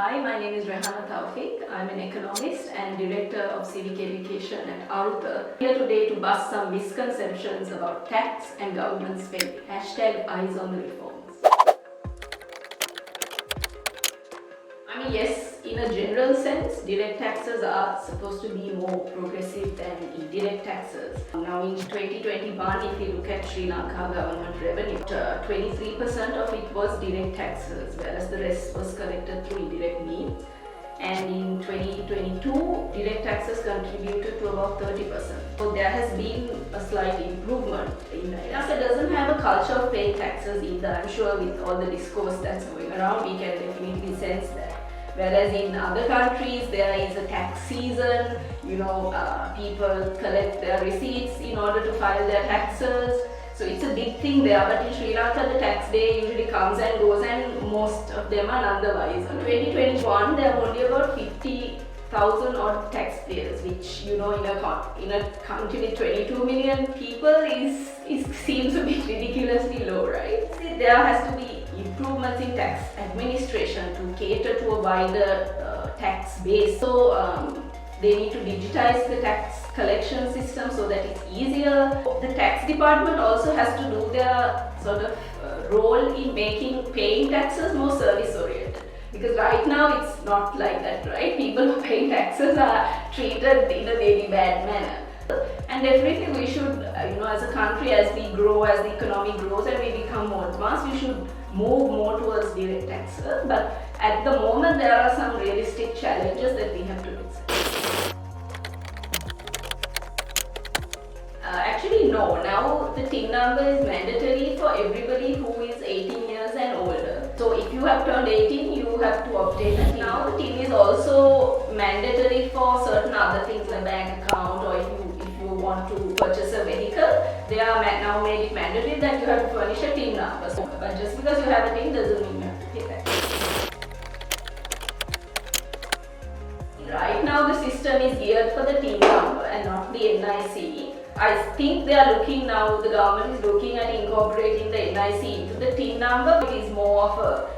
Hi, my name is Rehana Thowfeek. I'm an economist and director of Civic education at Arutha. Here today to bust some misconceptions about tax and government spending. #Eyes on the reforms. Yes, in a general sense, direct taxes are supposed to be more progressive than indirect taxes. Now in 2021, if you look at Sri Lanka government revenue, 23% of it was direct taxes, whereas the rest was collected through indirect means. And in 2022, direct taxes contributed to about 30%. So there has been a slight improvement in that. Sri Lanka doesn't have a culture of paying taxes either. I'm sure with all the discourse that's going around, we can definitely sense that. Whereas in other countries, there is a tax season, people collect their receipts in order to file their taxes. So it's a big thing there, but in Sri Lanka, the tax day usually comes and goes, and most of them are otherwise. In 2021, there are only about 50,000 odd taxpayers, which, in a country with 22 million people seems a bit ridiculously low, right? There has to be improvements in tax administration to cater to a wider tax base. So they need to digitize the tax collection system so that it's easier. The tax department also has to do their sort of role in making paying taxes more service oriented. Because right now it's not like that, right? People who pay taxes are treated in a very bad manner. And definitely we should, as a country, as we grow, as the economy grows and we become more advanced, we should move more towards direct taxes. But at the moment, there are some realistic challenges that we have to accept. Actually, no. Now the TIN number is mandatory for everybody who is 18 years and older. So if you have turned 18, you have to obtain a TIN. Now the TIN is also mandatory for certain other things like bank account, or if you want to purchase a vehicle, they are now made it mandatory that you have to furnish a TIN number. But just because you have a TIN doesn't mean you have to pay that. Right now the system is geared for the TIN number and not the NIC. I think they are looking now, the government is looking at incorporating the NIC into the TIN number. It is more of a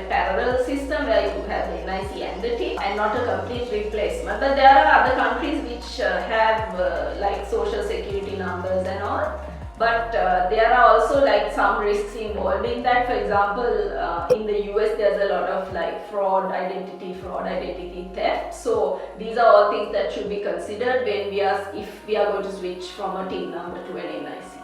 parallel system where you have the NIC and the TIN and not a complete replacement. But there are other countries which have like social security numbers and all. But there are also some risks involved in that. For example, in the US there's a lot of fraud, identity theft. So these are all things that should be considered when if we are going to switch from a TIN number to an NIC.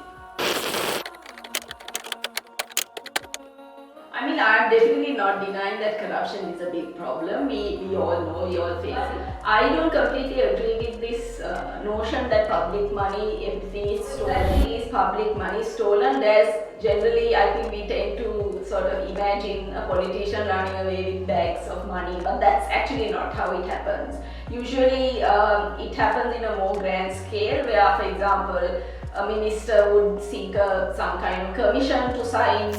I'm definitely not denying that corruption is a big problem. We all know, we all face it. I don't completely agree with this notion that public money, everything is stolen. Is public money stolen? There's generally, I think we tend to sort of imagine a politician running away with bags of money, but that's actually not how it happens. Usually, it happens in a more grand scale where, for example, a minister would seek some kind of commission to sign,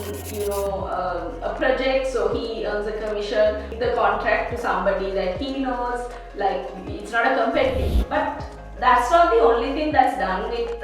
a project, so he earns a commission, give the contract to somebody that he knows, it's not a competitive. But that's not the only thing that's done with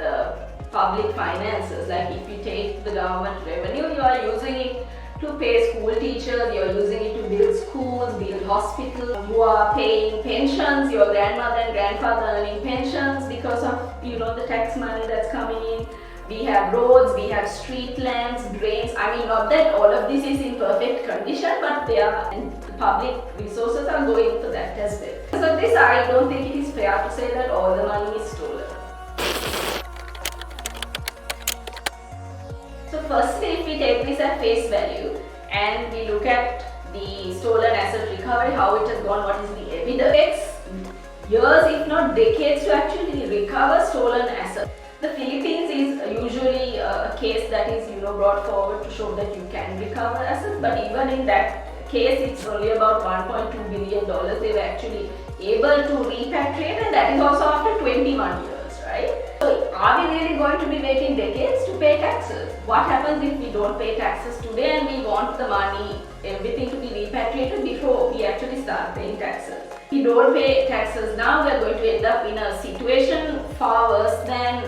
public finances. If you take the government revenue, you are using it to pay school teachers, you are using it to build schools, build hospitals, you are paying pensions, your grandmother and grandfather earning pensions because of the tax money that's coming in. We have roads, we have street lamps, drains. Not that all of this is in perfect condition, but the public resources are going for that as well. Because of this, I don't think it is fair to say that all the money is stolen. So firstly, if we take this at face value and we look at the stolen asset recovery, how it has gone, what is the evidence? It takes years, if not decades, to actually recover stolen assets. The Philippines is usually a case that is brought forward to show that you can recover assets, but even in that case, it's only about $1.2 billion they were actually able to repatriate, and that is also after 21 years, right? So are we really going to be waiting decades to pay taxes? What happens if we don't pay taxes today and we want the money, everything to be repatriated before we actually start paying taxes? If we don't pay taxes now, we are going to end up in a situation far worse than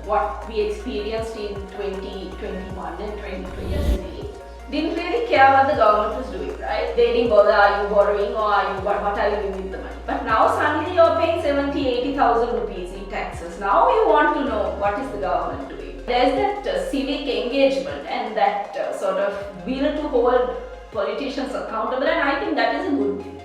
what we experienced in 2021 and 2023. didn't really care what the government was doing, right? They didn't bother, are you borrowing or what are you doing with the money? But now suddenly you're paying 70,000-80,000 rupees in taxes. Now you want to know what is the government doing. There's that civic engagement and that sort of will to hold politicians accountable, and I think that is a good thing.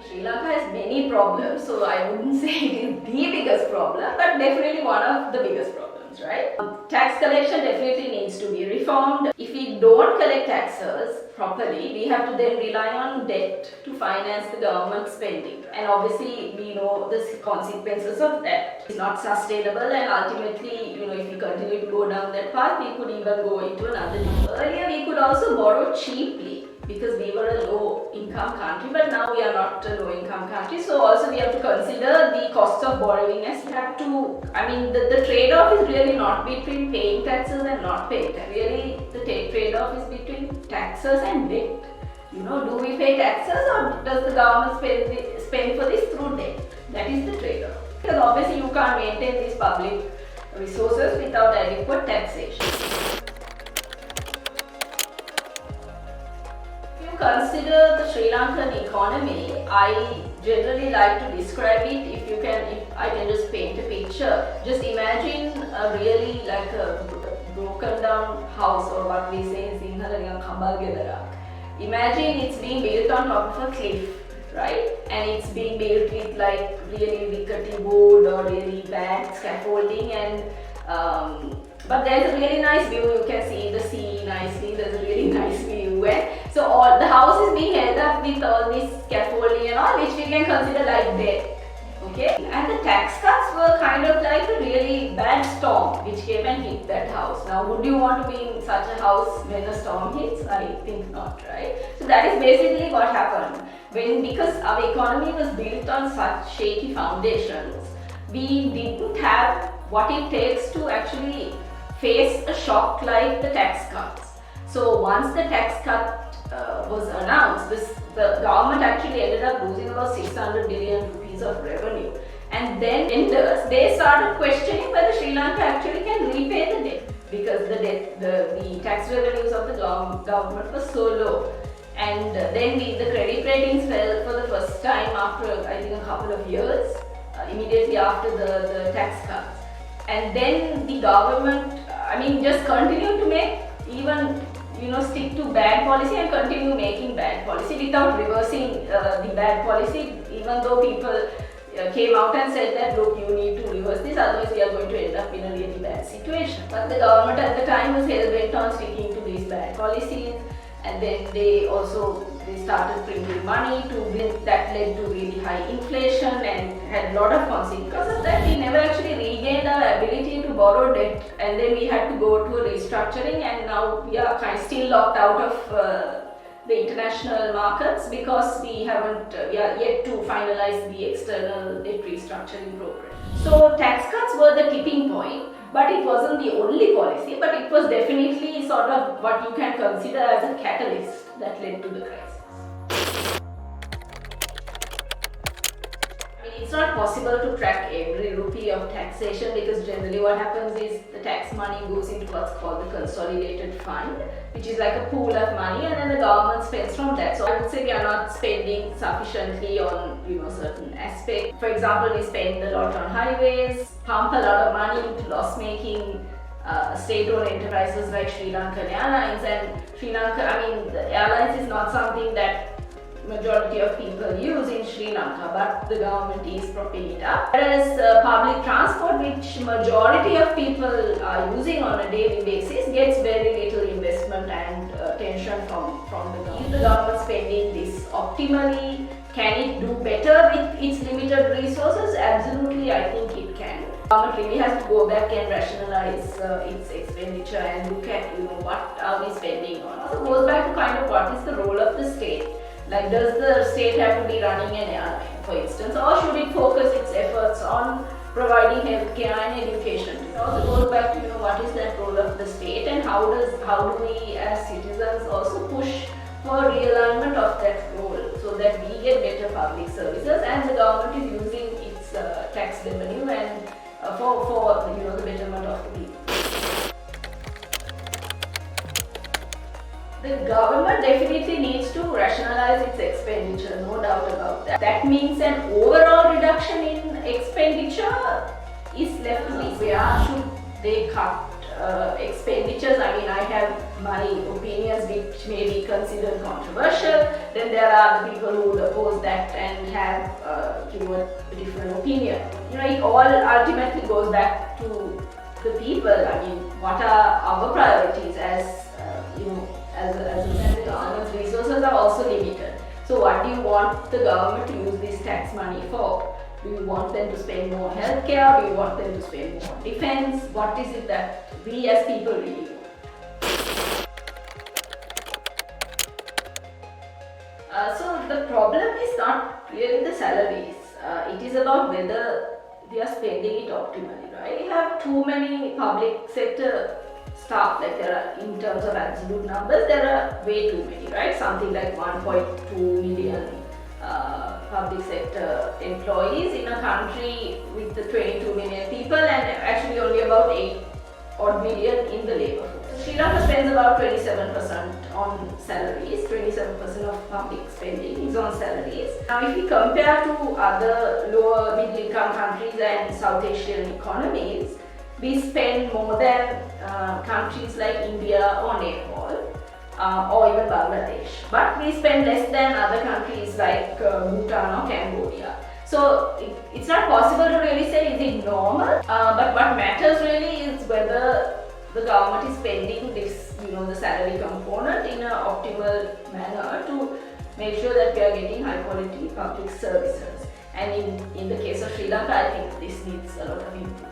Sri Lanka has many problems, so I wouldn't say it is the biggest problem, but definitely one of the biggest problems, right? Tax collection definitely needs to be reformed. If we don't collect taxes properly, we have to then rely on debt to finance the government spending. And obviously, we know the consequences of that. It's not sustainable, and ultimately, if we continue to go down that path, we could even go into another debt. Earlier, we could also borrow cheaply, because we were a low-income country, but now we are not a low-income country. So also we have to consider the cost of borrowing as we have to, the trade-off is really not between paying taxes and not paying taxes. Really, the trade-off is between taxes and debt. Do we pay taxes or does the government spend for this through debt? That is the trade-off. Because obviously you can't maintain these public resources without adequate taxation. Consider the Sri Lankan economy, I generally like to describe it, if I can just paint a picture. Just imagine a really like a broken down house, or what we say in Sinhala, kambal gedara. Imagine it's being built on top of a cliff, right? And it's being built with like really rickety wood or really bad scaffolding, and but there's a really nice view. You can see the sea nicely. There's a really nice view, and so all the house is being held up with all this scaffolding and all, which we can consider like debt. Okay, and the tax cuts were kind of like a really bad storm which came and hit that house. Now, would you want to be in such a house when a storm hits? I think not, right? So that is basically what happened. Because our economy was built on such shaky foundations, we didn't have what it takes to actually face a shock like the tax cuts. So once the tax cut was announced, the government actually ended up losing about 600 billion rupees of revenue. And then they started questioning whether Sri Lanka actually can repay the debt, because the tax revenues of the government were so low. And then the credit ratings fell for the first time after I think a couple of years, immediately after the tax cuts. And then the government, just continued to make stick to bad policy and continue making bad policy without reversing the bad policy, even though people came out and said that, look, you need to reverse this, otherwise we are going to end up in a really bad situation. But the government at the time was hell-bent on sticking to these bad policies, and then they started printing money that led to really high inflation and had a lot of consequences. Because of that, we never actually regained our ability to borrow debt, and then we had to go to a restructuring, and now we are still locked out of the international markets because we are yet to finalize the external debt restructuring program. So tax cuts were the tipping point, but it wasn't the only policy, but it was definitely sort of what you can consider as a catalyst that led to the crisis. It's not possible to track every rupee of taxation, because generally what happens is the tax money goes into what's called the consolidated fund, which is like a pool of money, and then the government spends from that. So I would say we are not spending sufficiently on certain aspects. For example, we spend a lot on highways, pump a lot of money into loss-making state-owned enterprises like Sri Lankan Airlines. And Sri Lanka, the airlines is not something that majority of people use in Sri Lanka, but the government is propping it up. Whereas public transport, which majority of people are using on a daily basis, gets very little investment and attention from the government. Is the government spending this optimally? Can it do better with its limited resources? Absolutely, I think it can. The government really has to go back and rationalize its expenditure and look at what are we spending on. Also goes back to kind of what is the role of the state. Like, does the state have to be running an airline, for instance, or should it focus its efforts on providing healthcare and education? It also goes back to what is that role of the state, and how do we as citizens also push for realignment of that role so that we get better public services and the government is using its tax revenue and for the betterment of the people. The government definitely needs to rationalize its expenditure, no doubt about that. That means an overall reduction in expenditure is left to be. Where should they cut expenditures? I mean, I have my opinions which may be considered controversial. Then there are the people who would oppose that and have a different opinion. It all ultimately goes back to the people. I mean, what are our priorities as the government's resources are also limited. So what do you want the government to use this tax money for? Do you want them to spend more on healthcare? Do you want them to spend more on defense? What is it that we as people really want? So the problem is not really the salaries. It is about whether we are spending it optimally, right? We have too many public sector staff, like there are, in terms of absolute numbers, there are way too many, right? Something like 1.2 million public sector employees in a country with 22 million people, and actually only about 8 odd million in the labour force. Sri Lanka spends about 27% on salaries, 27% of public spending is on salaries. Now if we compare to other lower middle income countries and South Asian economies, we spend more than countries like India or Nepal or even Bangladesh. But we spend less than other countries like Bhutan or Cambodia. So it's not possible to really say is it normal, but what matters really is whether the government is spending this, the salary component in an optimal manner to make sure that we are getting high quality public services. And in the case of Sri Lanka, I think this needs a lot of improvement.